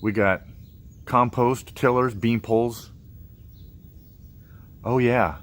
We got compost, tillers, bean poles. Oh yeah,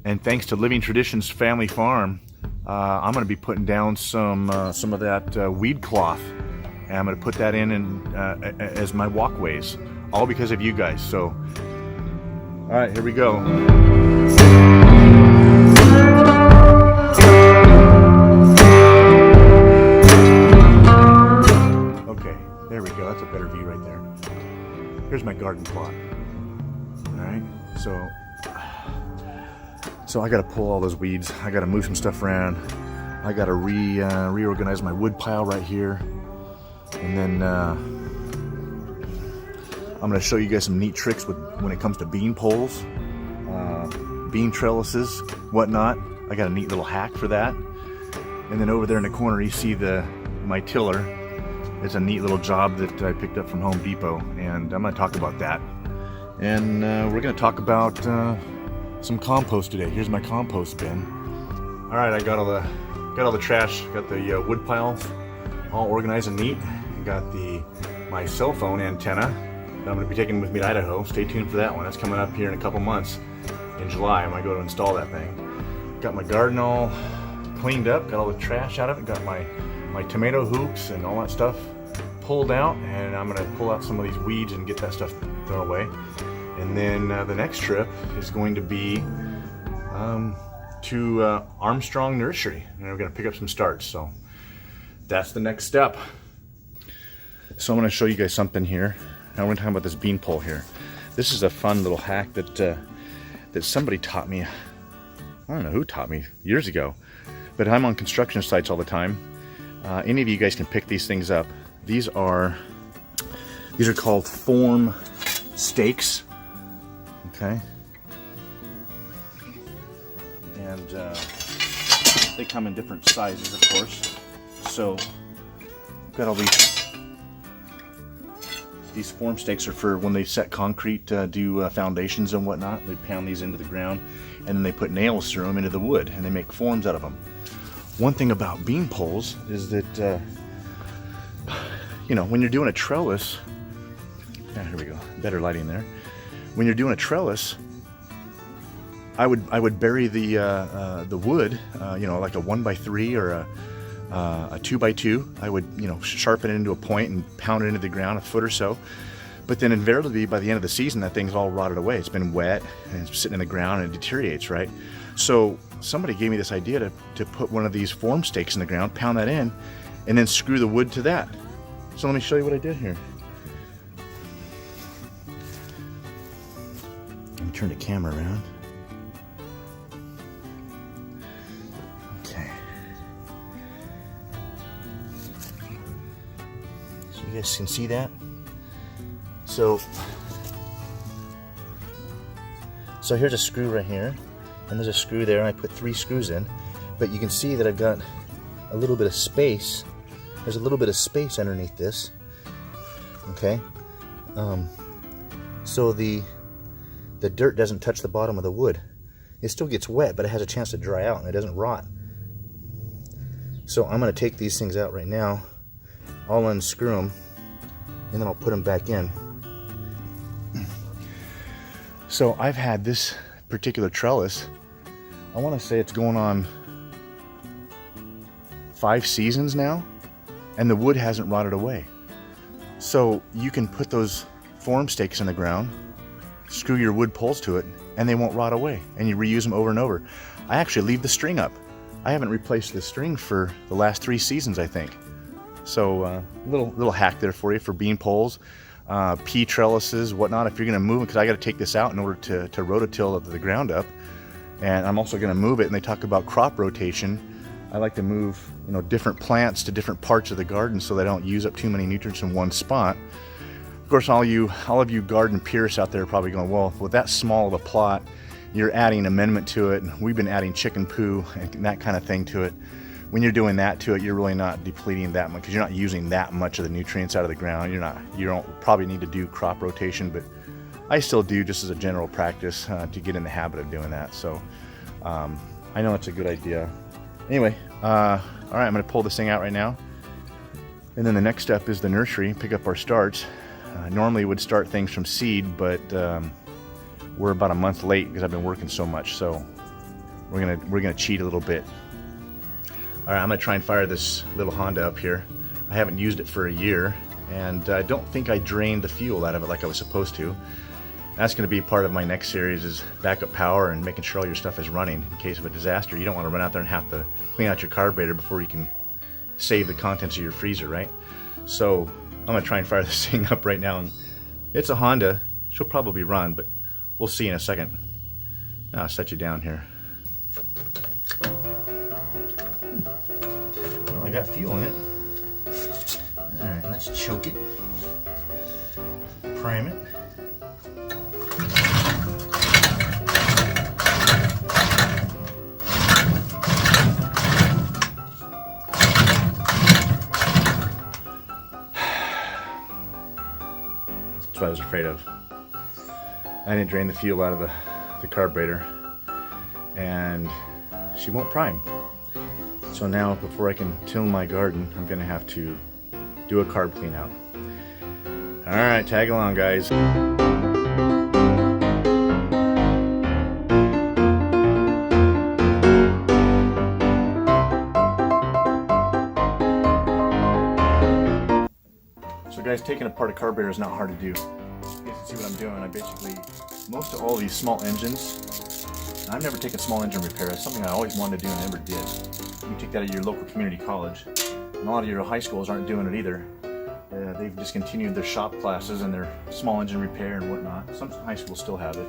and thanks to Living Traditions Family Farm, I'm going to be putting down some of that weed cloth, and I'm going to put that in as my walkways, all because of you guys. So, all right, here we go. Okay, there we go. That's a better view right there. Here's my garden plot. All right, so I got to pull all those weeds. I got to move some stuff around. I got to reorganize my wood pile right here, and then I'm going to show you guys some neat tricks when it comes to bean poles, bean trellises, whatnot. I got a neat little hack for that. And then over there in the corner, you see my tiller. It's a neat little job that I picked up from Home Depot, and I'm going to talk about that. And we're going to talk about some compost today. Here's my compost bin. All right, I got all the trash. Got the wood piles all organized and neat. I got my cell phone antenna that I'm going to be taking with me to Idaho. Stay tuned for that one. That's coming up here in a couple months. In July, I might go to install that thing. Got my garden all cleaned up. Got all the trash out of it. Got my tomato hoops and all that stuff pulled out, and I'm going to pull out some of these weeds and get that stuff thrown away. And then the next trip is going to be to Armstrong Nursery, and we're going to pick up some starts. So that's the next step. So I'm going to show you guys something here. Now we're going to talk about this bean pole here. This is a fun little hack that somebody taught me. I don't know who taught me years ago, but I'm on construction sites all the time. Any of you guys can pick these things up. These are called form stakes. Okay, and they come in different sizes, of course. So I've got all these form stakes are for when they set concrete, do foundations and whatnot. They pound these into the ground, and then they put nails through them into the wood, and they make forms out of them. One thing about bean poles is that when you're doing a trellis, here we go, better lighting there. When you're doing a trellis, I would bury the wood, like a 1x3 or a 2x2. I would sharpen it into a point and pound it into the ground a foot or so. But then invariably by the end of the season, that thing's all rotted away. It's been wet and it's sitting in the ground and it deteriorates, right? So somebody gave me this idea to put one of these form stakes in the ground, pound that in, and then screw the wood to that. So let me show you what I did here. Let me turn the camera around. Okay. So you guys can see that? So here's a screw right here, and there's a screw there, and I put 3 screws in, but you can see that I've got a little bit of space. There's a little bit of space underneath this, okay? So the dirt doesn't touch the bottom of the wood. It still gets wet, but it has a chance to dry out and it doesn't rot. So I'm going to take these things out right now. I'll unscrew them, and then I'll put them back in. So I've had this particular trellis, I want to say it's going on 5 seasons now, and the wood hasn't rotted away. So you can put those form stakes in the ground, screw your wood poles to it, and they won't rot away, and you reuse them over and over. I actually leave the string up. I haven't replaced the string for the last 3 seasons, I think. So little hack there for you for bean poles, pea trellises, whatnot. If you're going to move them, because I got to take this out in order to rototill the ground up, and I'm also going to move it. And they talk about crop rotation. I like to move different plants to different parts of the garden so they don't use up too many nutrients in one spot. Of course, all of you garden purists out there are probably going, well, with that small of a plot, you're adding amendment to it. We've been adding chicken poo and that kind of thing to it. When you're doing that to it, you're really not depleting that much, because you're not using that much of the nutrients out of the ground. You don't probably need to do crop rotation, but I still do just as a general practice to get in the habit of doing that. So I know it's a good idea. Anyway, all right, I'm going to pull this thing out right now. And then the next step is the nursery, pick up our starts. Normally would start things from seed, but we're about a month late because I've been working so much. So we're gonna cheat a little bit. All right, I'm gonna try and fire this little Honda up here. I haven't used it for a year, and I don't think I drained the fuel out of it like I was supposed to. That's going to be part of my next series, is backup power and making sure all your stuff is running in case of a disaster. You don't want to run out there and have to clean out your carburetor before you can save the contents of your freezer, right? So I'm going to try and fire this thing up right now. And it's a Honda. She'll probably run, but we'll see in a second. I'll set you down here. Well, I got fuel in it. All right, let's choke it. Prime it. That's what I was afraid of. I didn't drain the fuel out of the carburetor, and she won't prime. So now, before I can till my garden, I'm gonna have to do a carb clean out. All right, tag along, guys. So guys, taking apart a carburetor is not hard to do. You guys can see what I'm doing. I basically, most of all these small engines, I've never taken small engine repair. It's something I always wanted to do and I never did. You take that at your local community college, and a lot of your high schools aren't doing it either. They've discontinued their shop classes and their small engine repair and whatnot. Some high schools still have it.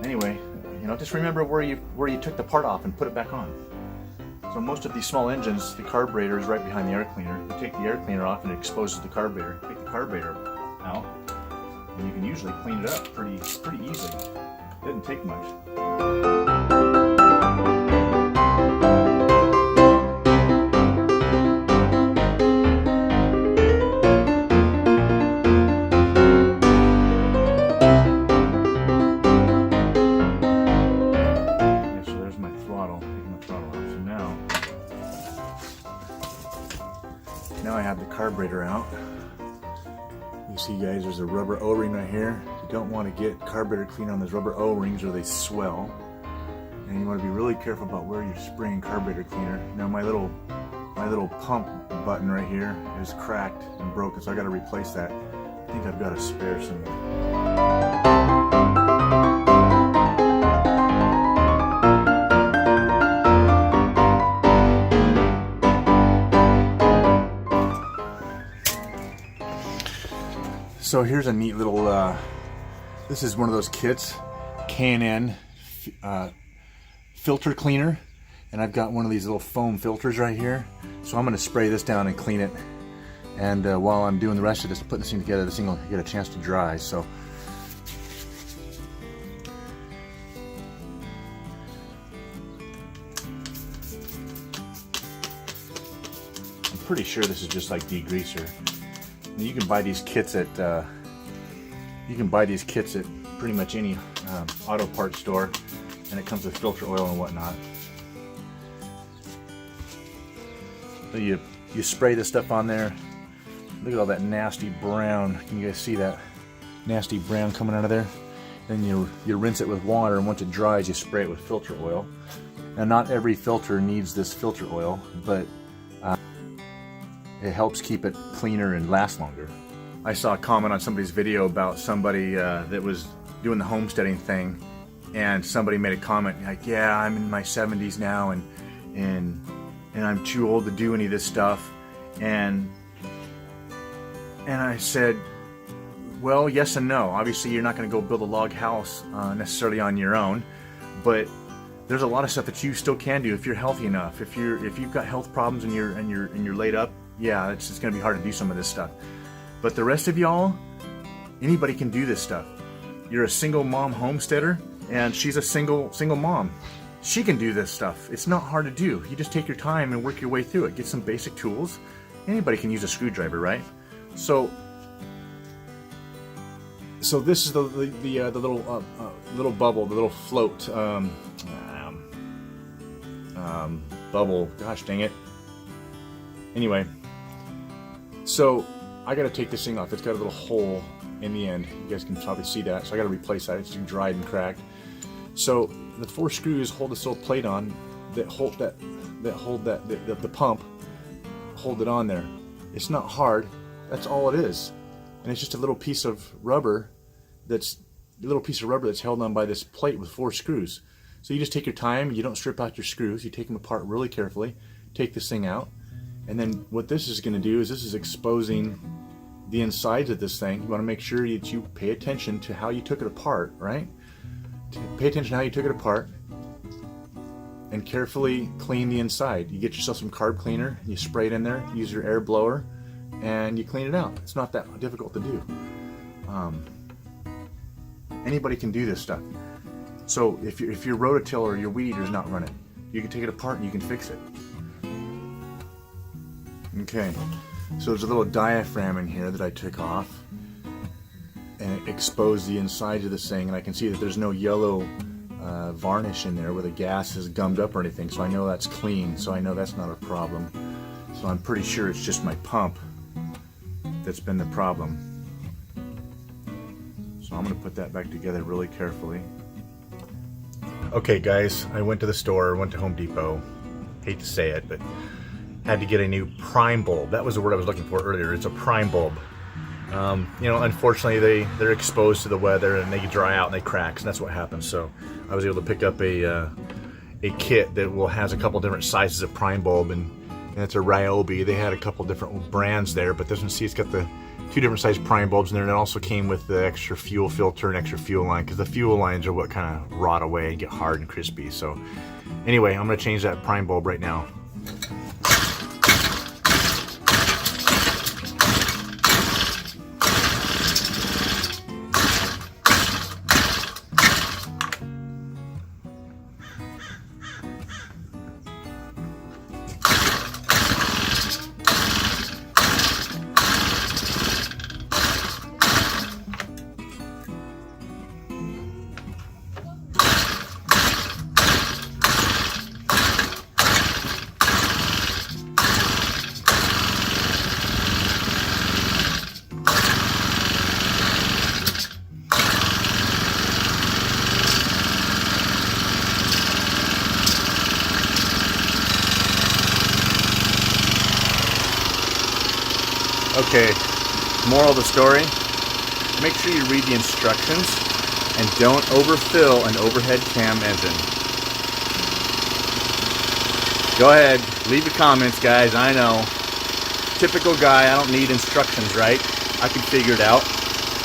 Anyway, you know, just remember where you took the part off and put it back on. So most of these small engines, the carburetor is right behind the air cleaner. You take the air cleaner off and it exposes the carburetor. Take the carburetor out, and you can usually clean it up pretty easily. It doesn't take much. Now I have the carburetor out. You see, guys, there's a rubber O-ring right here. You don't want to get carburetor clean on those rubber O-rings or they swell. And you want to be really careful about where you're spraying carburetor cleaner. Now my little pump button right here is cracked and broken, so I got to replace that. I think I've got a spare somewhere. So here's a neat little, this is one of those kits, K&N filter cleaner, and I've got one of these little foam filters right here. So I'm going to spray this down and clean it, and while I'm doing the rest of this, putting this thing together, this thing will get a chance to dry. So I'm pretty sure this is just like degreaser. You can buy these kits at pretty much any auto parts store, and it comes with filter oil and whatnot. So you spray this stuff on there. Look at all that nasty brown. Can you guys see that nasty brown coming out of there? Then you rinse it with water, and once it dries, you spray it with filter oil. Now, not every filter needs this filter oil, but it helps keep it cleaner and last longer. I saw a comment on somebody's video about somebody that was doing the homesteading thing, and somebody made a comment like, "Yeah, I'm in my 70s now, and I'm too old to do any of this stuff." And I said, well, yes and no. Obviously, you're not going to go build a log house necessarily on your own, but there's a lot of stuff that you still can do if you're healthy enough. If you've got health problems and you're laid up, yeah, it's just going to be hard to do some of this stuff. But the rest of y'all, anybody can do this stuff. You're a single mom homesteader, and she's a single mom. She can do this stuff. It's not hard to do. You just take your time and work your way through it. Get some basic tools. Anybody can use a screwdriver, right? So this is the little bubble, the little float bubble. Gosh dang it. Anyway, so I got to take this thing off. It's got a little hole in the end. You guys can probably see that. So I got to replace that. It's dried and cracked. So the 4 screws hold this little plate on that hold the pump, hold it on there. It's not hard. That's all it is. And it's just a little piece of rubber that's held on by this plate with 4 screws. So you just take your time. You don't strip out your screws. You take them apart really carefully. Take this thing out. And then what this is going to do is this is exposing the insides of this thing. You want to make sure that you pay attention to how you took it apart, right? Pay attention to how you took it apart and carefully clean the inside. You get yourself some carb cleaner, you spray it in there, use your air blower, and you clean it out. It's not that difficult to do. Anybody can do this stuff. So if your rototiller or your weed eater is not running, you can take it apart and you can fix it. Okay, so there's a little diaphragm in here that I took off, and it exposed the insides of this thing, and I can see that there's no yellow varnish in there where the gas is gummed up or anything, so I know that's clean, so I know that's not a problem. So I'm pretty sure it's just my pump that's been the problem. So I'm going to put that back together really carefully. Okay guys, I went to the store, went to Home Depot, hate to say it, but had to get a new prime bulb. That was the word I was looking for earlier. It's a prime bulb. You know, unfortunately they're exposed to the weather and they dry out and they crack, and that's what happens. So I was able to pick up a kit that has a couple different sizes of prime bulb, and it's a Ryobi. They had a couple different brands there, but this one, see, it's got the 2 different size prime bulbs in there, and it also came with the extra fuel filter and extra fuel line, because the fuel lines are what kind of rot away and get hard and crispy. So anyway, I'm going to change that prime bulb right now. Okay, moral of the story, make sure you read the instructions and don't overfill an overhead cam engine. Go ahead, leave your comments, guys. I know, typical guy, I don't need instructions, right? I can figure it out.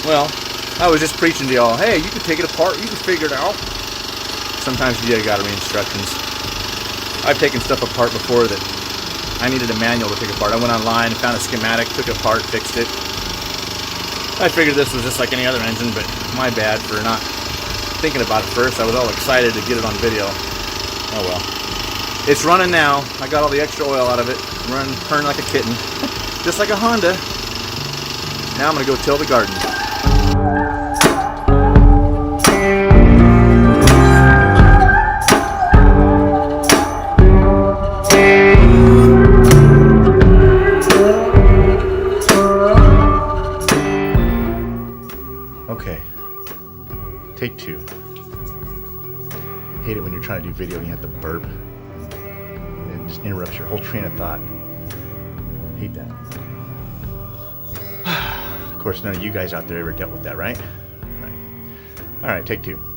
Well, I was just preaching to y'all, hey, you can take it apart, you can figure it out. Sometimes you gotta read instructions. I've taken stuff apart before that I needed a manual to take apart. I went online and found a schematic, took it apart, fixed it. I figured this was just like any other engine, but my bad for not thinking about it first. I was all excited to get it on video. Oh well. It's running now. I got all the extra oil out of it. Purring like a kitten. Just like a Honda. Now I'm going to go till the garden. Okay, take 2. Hate it when you're trying to do video and you have to burp. It just interrupts your whole train of thought. Hate that. Of course, none of you guys out there ever dealt with that, right? All right, take 2.